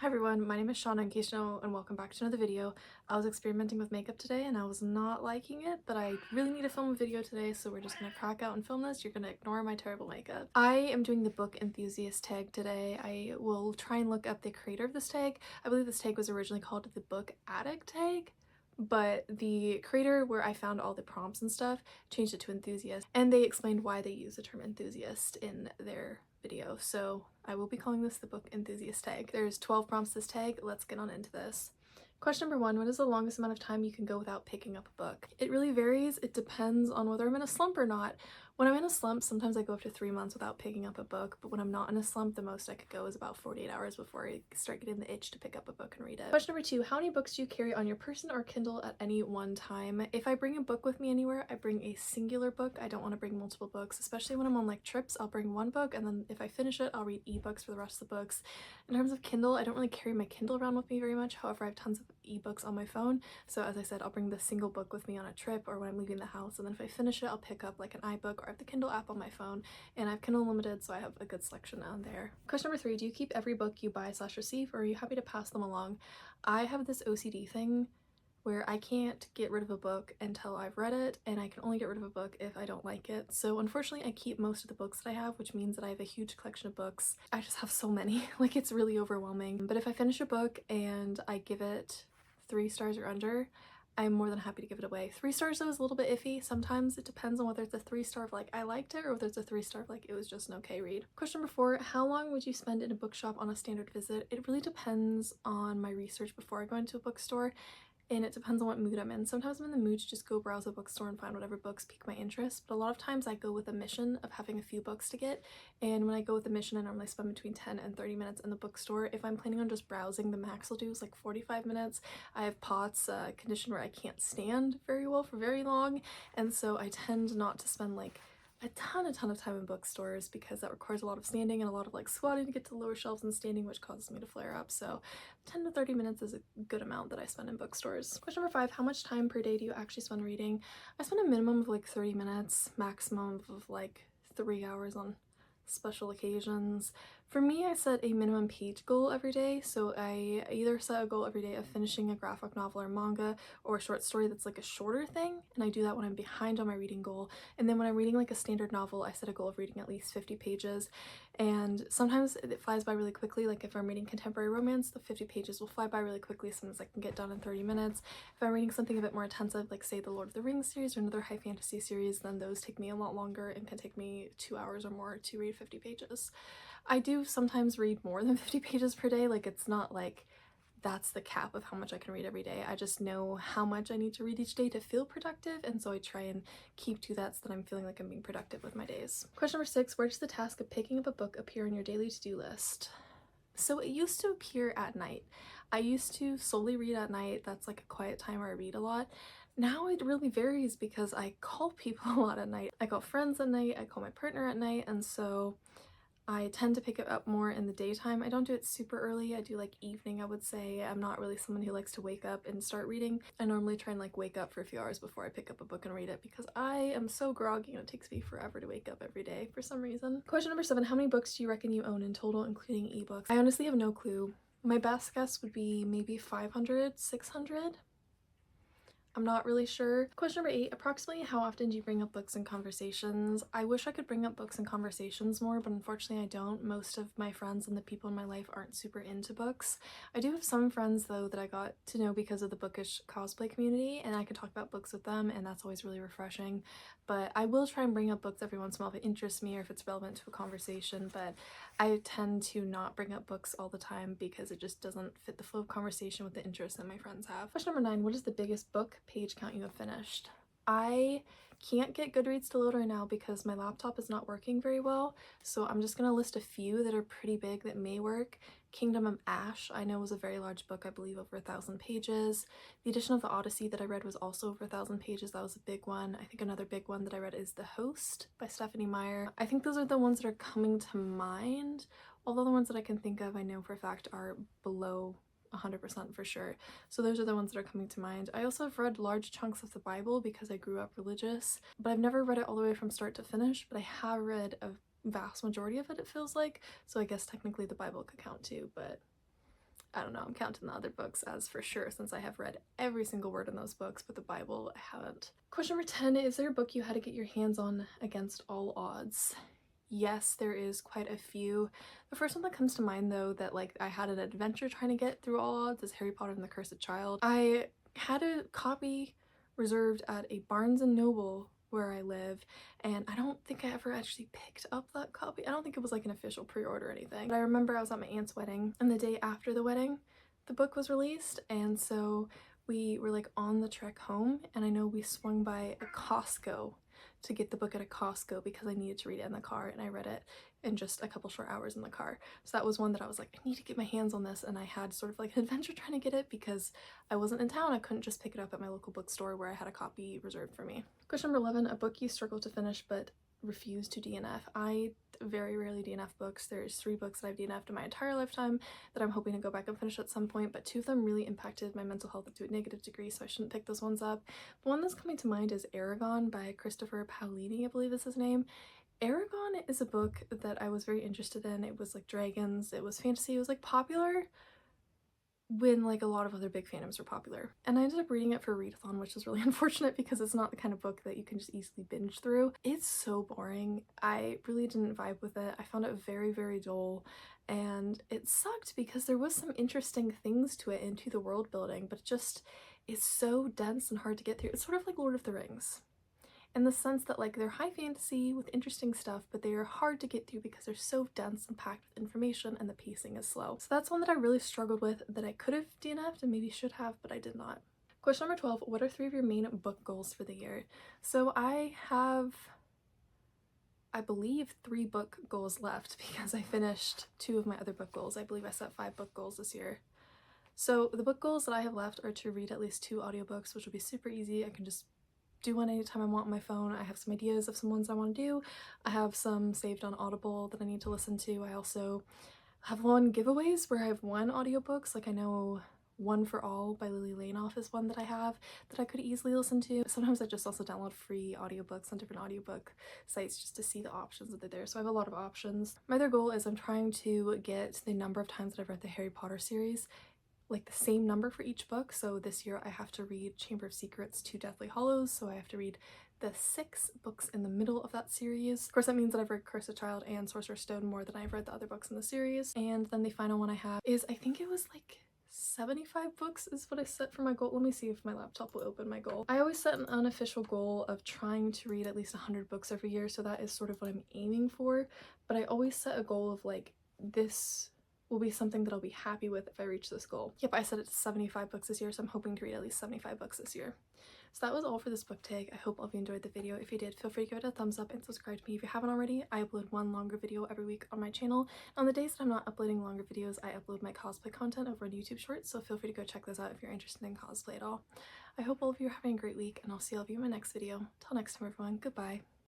Hi everyone, my name is Shauna in case you know, and welcome back to another video. I was experimenting with makeup today and I was not liking it, but I really need to film a video today, so we're just gonna crack out and film this. You're gonna ignore my terrible makeup. I am doing the book Enthusiast tag today. I will try and look up the creator of this tag. I believe this tag was originally called the Book Addict tag, but the creator where I found all the prompts and stuff changed it to Enthusiast, and they explained why they use the term enthusiast in their video, so I will be calling this the Book Enthusiast tag. There's 12 prompts this tag. Let's get on into this. Question number 1, what is the longest amount of time you can go without picking up a book? It really varies. It depends on whether I'm in a slump or not. When I'm in a slump, sometimes I go up to 3 months without picking up a book, but when I'm not in a slump, the most I could go is about 48 hours before I start getting the itch to pick up a book and read it. Question number 2, how many books do you carry on your person or Kindle at any one time? If I bring a book with me anywhere, I bring a singular book. I don't want to bring multiple books, especially when I'm on like trips. I'll bring one book, and then if I finish it, I'll read ebooks for the rest of the books. In terms of Kindle, I don't really carry my Kindle around with me very much. However, I have tons of ebooks on my phone, so as I said, I'll bring the single book with me on a trip or when I'm leaving the house, and then if I finish it, I'll pick up like an iBook, or I have the Kindle app on my phone, and I have Kindle Unlimited, so I have a good selection on there. Question number 3, do you keep every book you buy / receive, or are you happy to pass them along? I have this OCD thing where I can't get rid of a book until I've read it, and I can only get rid of a book if I don't like it. So unfortunately I keep most of the books that I have, which means that I have a huge collection of books. I just have so many, like it's really overwhelming. But if I finish a book and I give it 3 stars or under, I'm more than happy to give it away. 3 stars though is a little bit iffy. Sometimes it depends on whether it's a 3-star of like I liked it, or whether it's a 3-star of like it was just an okay read. Question number 4, how long would you spend in a bookshop on a standard visit? It really depends on my research before I go into a bookstore, and it depends on what mood I'm in. Sometimes I'm in the mood to just go browse a bookstore and find whatever books pique my interest, but a lot of times I go with a mission of having a few books to get, and when I go with a mission, I normally spend between 10 and 30 minutes in the bookstore. If I'm planning on just browsing, the max I'll do is like 45 minutes. I have POTS, condition where I can't stand very well for very long, and so I tend not to spend like a ton of time in bookstores because that requires a lot of standing and a lot of like squatting to get to the lower shelves and standing, which causes me to flare up. So 10 to 30 minutes is a good amount that I spend in bookstores. Question number 5, how much time per day do you actually spend reading? I spend a minimum of like 30 minutes, maximum of like 3 hours on special occasions. For me, I set a minimum page goal every day, so I either set a goal every day of finishing a graphic novel or manga or a short story that's like a shorter thing, and I do that when I'm behind on my reading goal. And then when I'm reading like a standard novel, I set a goal of reading at least 50 pages, and sometimes it flies by really quickly. Like if I'm reading contemporary romance, the 50 pages will fly by really quickly, sometimes I can get done in 30 minutes. If I'm reading something a bit more intensive, like say the Lord of the Rings series or another high fantasy series, then those take me a lot longer and can take me 2 hours or more to read 50 pages. I do sometimes read more than 50 pages per day. Like it's not like that's the cap of how much I can read every day. I just know how much I need to read each day to feel productive, and so I try and keep to that so that I'm feeling like I'm being productive with my days. Question number 6, where does the task of picking up a book appear on your daily to-do list? So it used to appear at night. I used to solely read at night. That's like a quiet time where I read a lot. Now it really varies because I call people a lot at night. I call friends at night, I call my partner at night, and so I tend to pick it up more in the daytime. I don't do it super early. I do like evening, I would say. I'm not really someone who likes to wake up and start reading. I normally try and like wake up for a few hours before I pick up a book and read it because I am so groggy and it takes me forever to wake up every day for some reason. Question number 7, how many books do you reckon you own in total, including ebooks? I honestly have no clue. My best guess would be maybe 500, 600. I'm not really sure. Question number 8, approximately how often do you bring up books in conversations? I wish I could bring up books in conversations more, but unfortunately I don't. Most of my friends and the people in my life aren't super into books. I do have some friends though that I got to know because of the bookish cosplay community, and I can talk about books with them, and that's always really refreshing. But I will try and bring up books every once in a while if it interests me or if it's relevant to a conversation, but I tend to not bring up books all the time because it just doesn't fit the flow of conversation with the interests that my friends have. Question number 9, what is the biggest book page count you have finished? I can't get Goodreads to load right now because my laptop is not working very well, so I'm just gonna list a few that are pretty big that may work. Kingdom of Ash I know was a very large book, I believe over 1,000 pages. The edition of the Odyssey that I read was also over 1,000 pages. That was a big one. I think another big one that I read is The Host by Stephanie Meyer. I think those are the ones that are coming to mind, although the ones that I can think of I know for a fact are below 100% for sure. So those are the ones that are coming to mind. I also have read large chunks of the Bible because I grew up religious, but I've never read it all the way from start to finish, but I have read a vast majority of it, it feels like, so I guess technically the Bible could count too, but I don't know, I'm counting the other books as for sure since I have read every single word in those books, but the Bible I haven't. Question number 10, is there a book you had to get your hands on against all odds? Yes, there is quite a few. The first one that comes to mind though that like I had an adventure trying to get through all odds is Harry Potter and the Cursed Child. I had a copy reserved at a Barnes and Noble where I live, and I don't think I ever actually picked up that copy. I don't think it was like an official pre-order or anything. But I remember I was at my aunt's wedding, and the day after the wedding the book was released, and so we were like on the trek home, and I know we swung by a Costco to get the book at a Costco because I needed to read it in the car, and I read it in just a couple short hours in the car. So that was one that I was like, I need to get my hands on this, and I had sort of like an adventure trying to get it because I wasn't in town. I couldn't just pick it up at my local bookstore where I had a copy reserved for me. Question number 11, a book you struggled to finish but refuse to DNF. I very rarely DNF books. There's 3 books that I've DNF'd in my entire lifetime that I'm hoping to go back and finish at some point, but 2 of them really impacted my mental health to a negative degree, so I shouldn't pick those ones up. The one that's coming to mind is Aragon by Christopher Paolini, I believe is his name. Aragon is a book that I was very interested in. It was like dragons, it was fantasy, it was like popular when like a lot of other big fandoms were popular. And I ended up reading it for a readathon, which is really unfortunate because it's not the kind of book that you can just easily binge through. It's so boring. I really didn't vibe with it. I found it very, very dull, and it sucked because there was some interesting things to it and to the world building, but it just is so dense and hard to get through. It's sort of like Lord of the Rings, in the sense that like they're high fantasy with interesting stuff, but they are hard to get through because they're so dense and packed with information and the pacing is slow. So that's one that I really struggled with that I could have DNF'd and maybe should have, but I did not. Question number 12, what are 3 of your main book goals for the year? So I have, I believe, 3 book goals left because I finished 2 of my other book goals. I believe I set 5 book goals this year. So the book goals that I have left are to read at least 2 audiobooks, which will be super easy. I can just do one anytime I want on my phone. I have some ideas of some ones I want to do. I have some saved on Audible that I need to listen to. I also have won giveaways where I've won audiobooks. Like I know One for All by Lily Lainoff is one that I have that I could easily listen to. Sometimes I just also download free audiobooks on different audiobook sites just to see the options that are there. So I have a lot of options. My other goal is I'm trying to get the number of times that I've read the Harry Potter series, like the same number for each book. So this year I have to read Chamber of Secrets to Deathly Hallows, so I have to read the 6 books in the middle of that series. Of course that means that I've read Cursed Child and Sorcerer's Stone more than I've read the other books in the series. And then the final one I have is, I think it was like 75 books is what I set for my goal. Let me see if my laptop will open my goal. I always set an unofficial goal of trying to read at least 100 books every year, so that is sort of what I'm aiming for, but I always set a goal of like, this will be something that I'll be happy with if I reach this goal. Yep, I set it to 75 books this year, so I'm hoping to read at least 75 books this year. So that was all for this book tag. I hope all of you enjoyed the video. If you did, feel free to give it a thumbs up and subscribe to me if you haven't already. I upload one longer video every week on my channel. On the days that I'm not uploading longer videos, I upload my cosplay content over on YouTube Shorts, so feel free to go check those out if you're interested in cosplay at all. I hope all of you are having a great week, and I'll see all of you in my next video. Till next time, everyone, goodbye.